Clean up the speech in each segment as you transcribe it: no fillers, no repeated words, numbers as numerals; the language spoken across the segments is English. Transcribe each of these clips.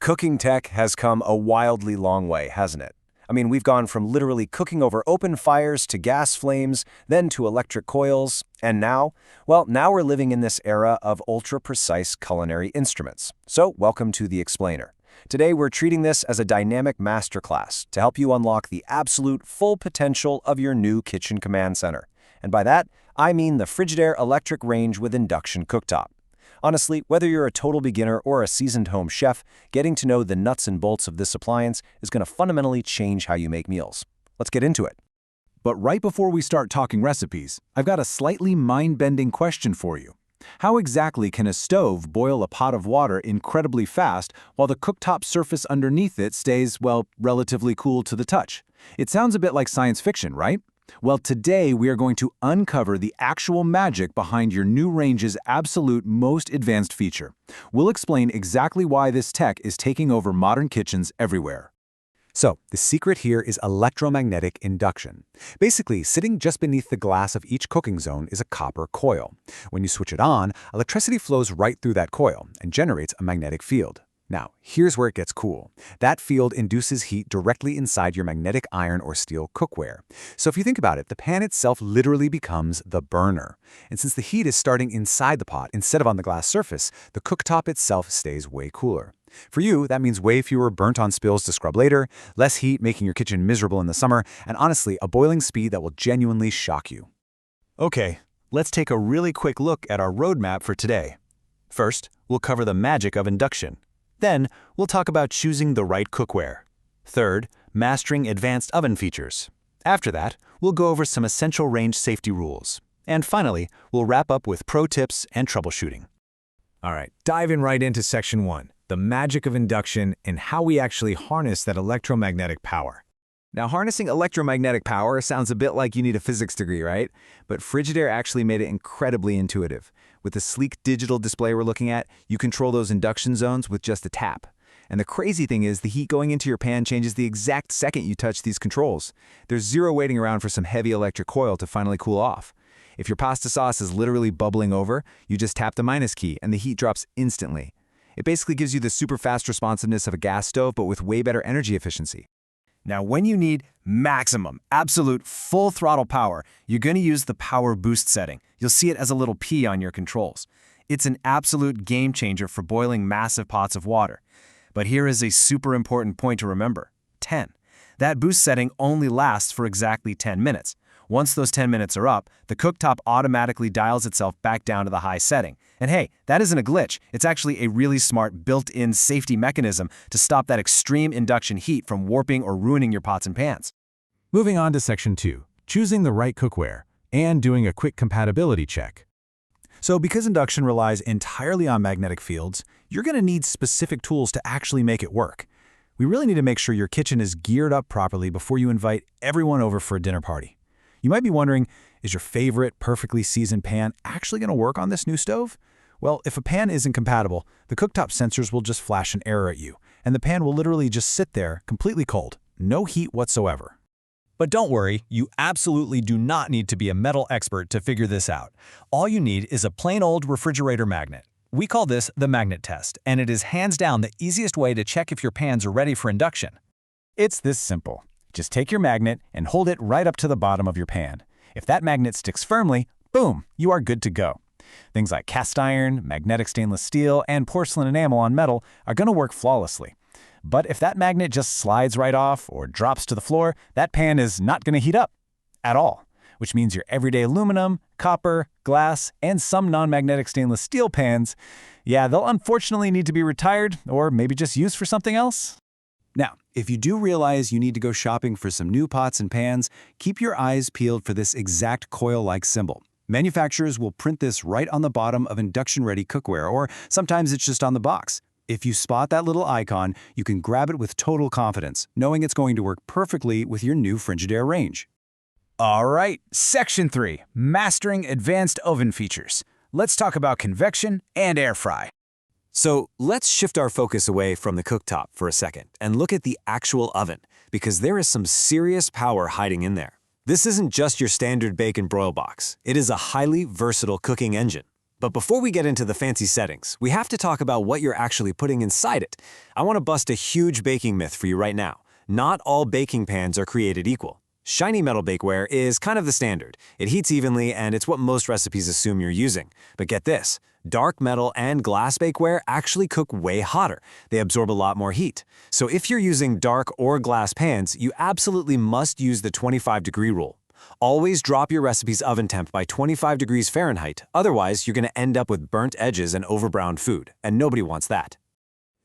Cooking tech has come a wildly long way, hasn't it? I mean, we've gone from literally cooking over open fires to gas flames, then to electric coils, and now, well, now we're living in this era of ultra-precise culinary instruments. So, welcome to The Explainer. Today, we're treating this as a dynamic masterclass to help you unlock the absolute full potential of your new kitchen command center. And by that, I mean the Frigidaire electric range with induction cooktop. Honestly, whether you're a total beginner or a seasoned home chef, getting to know the nuts and bolts of this appliance is going to fundamentally change how you make meals. Let's get into it. But right before we start talking recipes, I've got a slightly mind-bending question for you. How exactly can a stove boil a pot of water incredibly fast while the cooktop surface underneath it stays, well, relatively cool to the touch? It sounds a bit like science fiction, right? Well, today we are going to uncover the actual magic behind your new range's absolute most advanced feature. We'll explain exactly why this tech is taking over modern kitchens everywhere. So, the secret here is electromagnetic induction. Basically, sitting just beneath the glass of each cooking zone is a copper coil. When you switch it on, electricity flows right through that coil and generates a magnetic field. Now, here's where it gets cool. That field induces heat directly inside your magnetic iron or steel cookware. So if you think about it, the pan itself literally becomes the burner. And since the heat is starting inside the pot instead of on the glass surface, the cooktop itself stays way cooler. For you, that means way fewer burnt-on spills to scrub later, less heat making your kitchen miserable in the summer, and honestly, a boiling speed that will genuinely shock you. Okay, let's take a really quick look at our roadmap for today. First, we'll cover the magic of induction. Then, we'll talk about choosing the right cookware. Third, mastering advanced oven features. After that, we'll go over some essential range safety rules. And finally, we'll wrap up with pro tips and troubleshooting. All right, diving right into Section 1, the magic of induction and how we actually harness that electromagnetic power. Now, harnessing electromagnetic power sounds a bit like you need a physics degree, right? But Frigidaire actually made it incredibly intuitive. With the sleek digital display we're looking at, you control those induction zones with just a tap. And the crazy thing is, the heat going into your pan changes the exact second you touch these controls. There's zero waiting around for some heavy electric coil to finally cool off. If your pasta sauce is literally bubbling over, you just tap the minus key and the heat drops instantly. It basically gives you the super fast responsiveness of a gas stove, but with way better energy efficiency. Now, when you need maximum, absolute, full throttle power, you're going to use the power boost setting. You'll see it as a little P on your controls. It's an absolute game changer for boiling massive pots of water. But here is a super important point to remember. 10. That boost setting only lasts for exactly 10 minutes. Once those 10 minutes are up, the cooktop automatically dials itself back down to the high setting. And hey, that isn't a glitch. It's actually a really smart built-in safety mechanism to stop that extreme induction heat from warping or ruining your pots and pans. Moving on to Section 2, choosing the right cookware and doing a quick compatibility check. So because induction relies entirely on magnetic fields, you're going to need specific tools to actually make it work. We really need to make sure your kitchen is geared up properly before you invite everyone over for a dinner party. You might be wondering, is your favorite perfectly seasoned pan actually going to work on this new stove? Well, if a pan isn't compatible, the cooktop sensors will just flash an error at you, and the pan will literally just sit there completely cold, no heat whatsoever. But don't worry, you absolutely do not need to be a metal expert to figure this out. All you need is a plain old refrigerator magnet. We call this the magnet test, and it is hands down the easiest way to check if your pans are ready for induction. It's this simple. Just take your magnet and hold it right up to the bottom of your pan. If that magnet sticks firmly, boom, you are good to go. Things like cast iron, magnetic stainless steel, and porcelain enamel on metal are going to work flawlessly. But if that magnet just slides right off or drops to the floor, that pan is not going to heat up at all, which means your everyday aluminum, copper, glass, and some non-magnetic stainless steel pans, yeah, they'll unfortunately need to be retired or maybe just used for something else. Now, if you do realize you need to go shopping for some new pots and pans, keep your eyes peeled for this exact coil-like symbol. Manufacturers will print this right on the bottom of induction-ready cookware, or sometimes it's just on the box. If you spot that little icon, you can grab it with total confidence, knowing it's going to work perfectly with your new Frigidaire range. All right, Section 3, mastering advanced oven features. Let's talk about convection and air fry. So let's shift our focus away from the cooktop for a second and look at the actual oven, because there is some serious power hiding in there. This isn't just your standard bake and broil box. It is a highly versatile cooking engine. But before we get into the fancy settings, we have to talk about what you're actually putting inside it. I want to bust a huge baking myth for you right now. Not all baking pans are created equal. Shiny metal bakeware is kind of the standard. It heats evenly, and it's what most recipes assume you're using. But get this, dark metal and glass bakeware actually cook way hotter. They absorb a lot more heat. So if you're using dark or glass pans, you absolutely must use the 25-degree rule. Always drop your recipe's oven temp by 25 degrees Fahrenheit, otherwise you're going to end up with burnt edges and overbrowned food, and nobody wants that.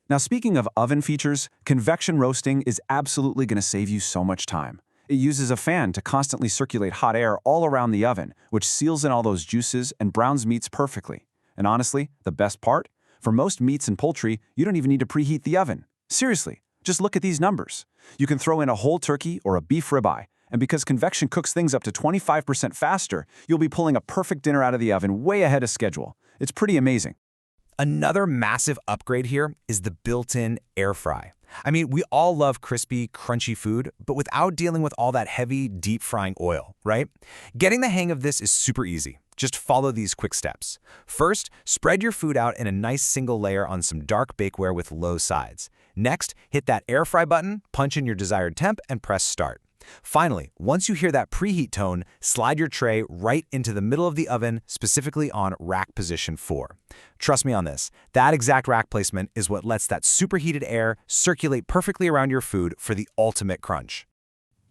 Now, speaking of oven features, convection roasting is absolutely going to save you so much time. It uses a fan to constantly circulate hot air all around the oven, which seals in all those juices and browns meats perfectly. And honestly, the best part? For most meats and poultry, you don't even need to preheat the oven. Seriously, just look at these numbers. You can throw in a whole turkey or a beef ribeye, and because convection cooks things up to 25% faster, you'll be pulling a perfect dinner out of the oven way ahead of schedule. It's pretty amazing. Another massive upgrade here is the built-in air fry. I mean, we all love crispy, crunchy food, but without dealing with all that heavy, deep-frying oil, right? Getting the hang of this is super easy. Just follow these quick steps. First, spread your food out in a nice single layer on some dark bakeware with low sides. Next, hit that air fry button, punch in your desired temp, and press start. Finally, once you hear that preheat tone, slide your tray right into the middle of the oven, specifically on rack position 4. Trust me on this, that exact rack placement is what lets that superheated air circulate perfectly around your food for the ultimate crunch.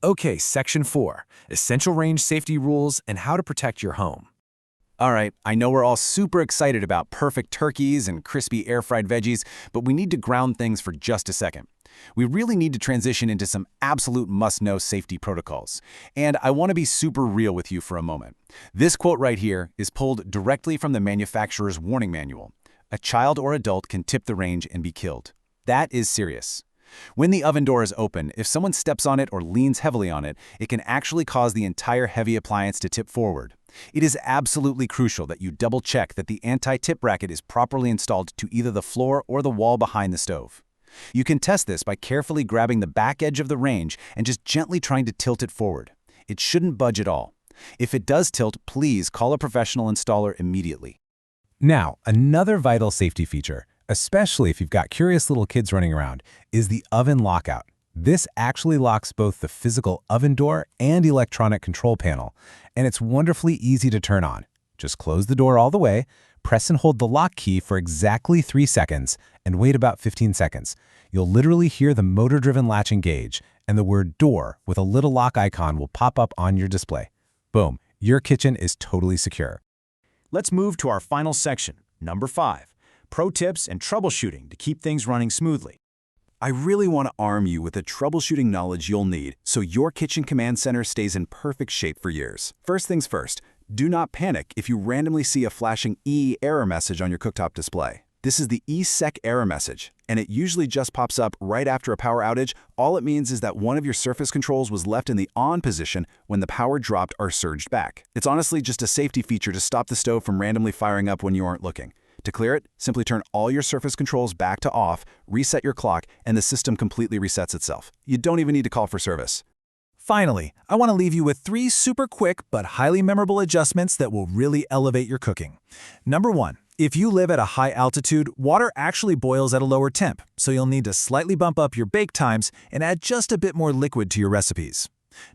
Okay, section 4, essential range safety rules and how to protect your home. All right, I know we're all super excited about perfect turkeys and crispy air-fried veggies, but we need to ground things for just a second. We really need to transition into some absolute must-know safety protocols. And I want to be super real with you for a moment. This quote right here is pulled directly from the manufacturer's warning manual. A child or adult can tip the range and be killed. That is serious. When the oven door is open, if someone steps on it or leans heavily on it, it can actually cause the entire heavy appliance to tip forward. It is absolutely crucial that you double-check that the anti-tip bracket is properly installed to either the floor or the wall behind the stove. You can test this by carefully grabbing the back edge of the range and just gently trying to tilt it forward. It shouldn't budge at all. If it does tilt, please call a professional installer immediately. Now, another vital safety feature, especially if you've got curious little kids running around, is the oven lockout. This actually locks both the physical oven door and electronic control panel, and it's wonderfully easy to turn on. Just close the door all the way, press and hold the lock key for exactly 3 seconds, and wait about 15 seconds. You'll literally hear the motor-driven latch engage, and the word door with a little lock icon will pop up on your display. Boom, your kitchen is totally secure. Let's move to our final section, number 5, pro tips and troubleshooting to keep things running smoothly. I really want to arm you with the troubleshooting knowledge you'll need so your kitchen command center stays in perfect shape for years. First things first, do not panic if you randomly see a flashing E error message on your cooktop display. This is the ESEC error message, and it usually just pops up right after a power outage. All it means is that one of your surface controls was left in the on position when the power dropped or surged back. It's honestly just a safety feature to stop the stove from randomly firing up when you aren't looking. To clear it, simply turn all your surface controls back to off, reset your clock, and the system completely resets itself. You don't even need to call for service. Finally, I want to leave you with 3 super quick but highly memorable adjustments that will really elevate your cooking. Number 1, if you live at a high altitude, water actually boils at a lower temp, so you'll need to slightly bump up your bake times and add just a bit more liquid to your recipes.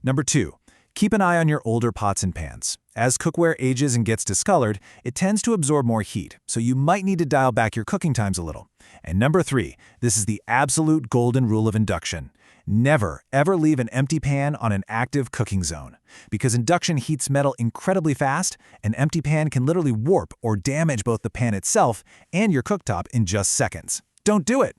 Number 2, keep an eye on your older pots and pans. As cookware ages and gets discolored, it tends to absorb more heat, so you might need to dial back your cooking times a little. And number 3, this is the absolute golden rule of induction. Never, ever leave an empty pan on an active cooking zone. Because induction heats metal incredibly fast, an empty pan can literally warp or damage both the pan itself and your cooktop in just seconds. Don't do it!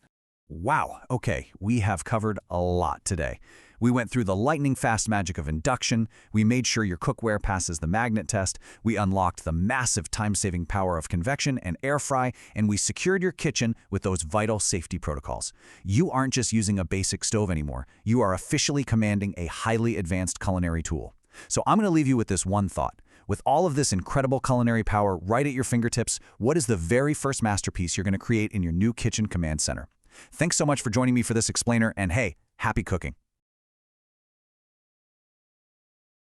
Wow, okay, we have covered a lot today. We went through the lightning-fast magic of induction, we made sure your cookware passes the magnet test, we unlocked the massive time-saving power of convection and air fry, and we secured your kitchen with those vital safety protocols. You aren't just using a basic stove anymore, you are officially commanding a highly advanced culinary tool. So I'm going to leave you with this one thought. With all of this incredible culinary power right at your fingertips, what is the very first masterpiece you're going to create in your new kitchen command center? Thanks so much for joining me for this explainer, and hey, happy cooking!